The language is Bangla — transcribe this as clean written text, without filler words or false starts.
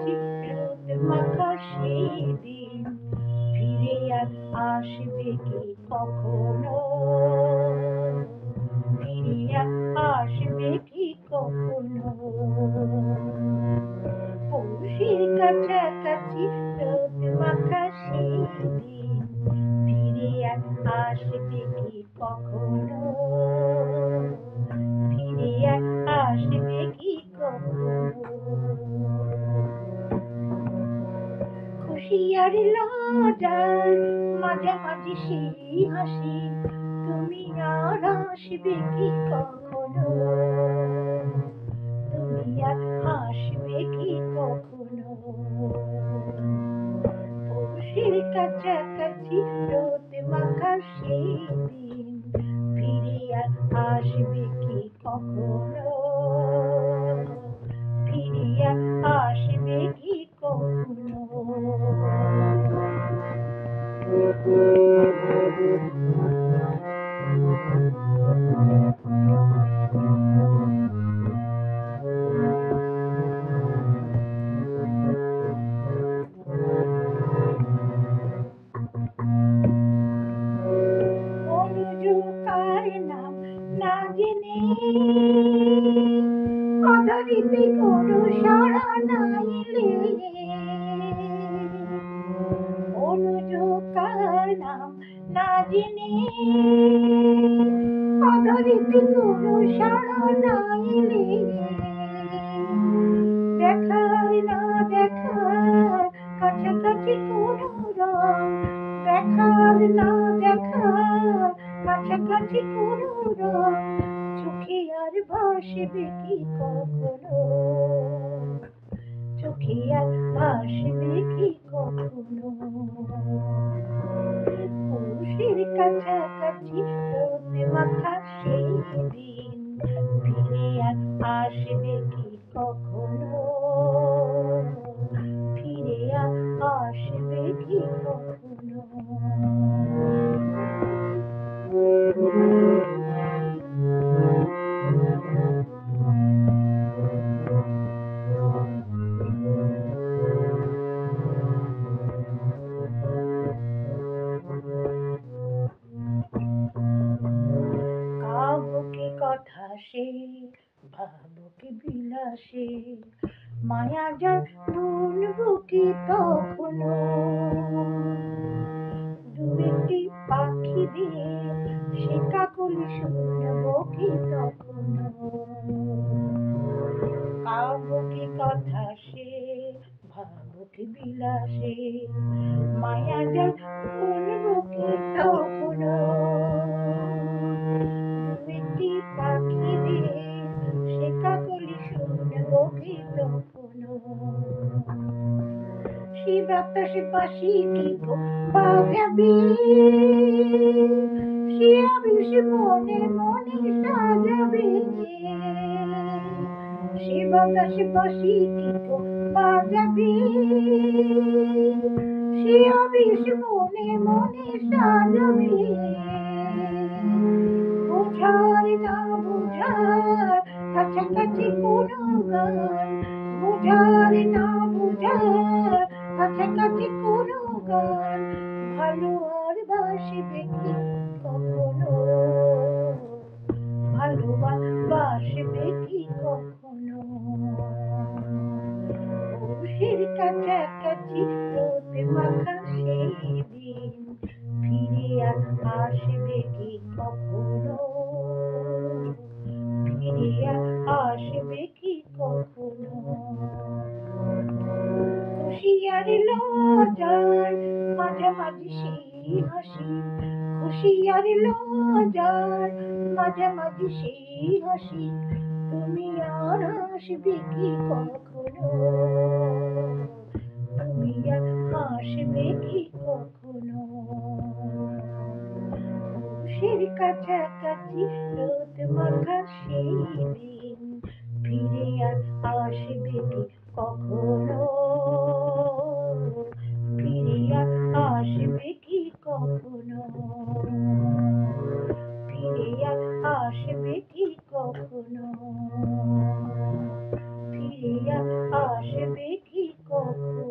কাছাকাছি রোদ মাখা সেই দিন ফিরে আর আসবে কি কখনো, ফিরে আর আসবে কি কখনো। পৌষের কাছাকাছি রোদ মাখা সেই দিন ফিরে আর আসবে কি কখনো, ফিরে আর আসবে কি কখনো। খুশি আর লজ্জার মাঝামাঝি সেই হাসি তুমি আর আসবে কি কখনো, তুমি আর আসবে কি কখনো। পৌষের কাছাকাছি রোদ মাখা সেই দিন ফিরে আর আসবে কি কখনো, ফিরে আর আসবে কি কখনো। কার নাম না জেনে অধরিতে কোনো সাড়া নাইলে, কার নাম না জেনে অধরিতে কোনো সাড়া নাইলে, দেখার না দেখার কাছাকাছি কোনো রং, দেখার না দেখার কাছাকাছি কোনো রং চোখে আর ভাসবে কি কখনো, চোখে আর ভাসবে কি কখনো। পৌষের কাছাকাছি রোদ মাখা সেই দিন ফিরে আর আসবে কি কখনো, ফিরে আর আসবে কি কখনো। কথা সে ভাবো কি বিলাসে মায়া যার বলবো কি তখনো, দু একটি পাখি দিয়ে সে কাকলি শুনবো কি তখনো। কাবো কি কথা সে ভাবো কি বিলাসে মায়া যার বলবো কি তখনো, পাখি দিয়ে সে কাকলি শুনবো কি তখনো। সে বাতাসে পাশি কি গো বাজাবে, সে আবেশ মনে মনে সাজাবে, সে বাতাসে পাশি কি গো বাজাবে, সে আবেশ মনে মনে সাজাবে। বোঝার না বোঝার কাছাকাছি কোনো গান, বোঝার না বোঝার কাছাকাছি কোনো গান ভালো আর বাসবে কি কখনো, ভালো বাসবে কি কখনো। পৌষের কাছাকাছি রোদ মাখা সেই দিন ফিরে আর আসবে কি কখনো, ফিরে আর আসবে কি কখনো। খুশি আর লজ্জার মাঝামাঝি সেই হাসি, খুশি আর লজ্জার মাঝামাঝি সেই হাসি তুমি আর আসবে কি কখনো, তুমি আর আসবে কি কখনো। পৌষের কাছাকাছি রোদ মাখা সেই দিন ফিরে আর আসবে কি কখনো, ফিরে আর আসবে কি কখনো, ফিরে আর আসবে কি কখনো, ফিরে আর আসবে কি কখনো। তখন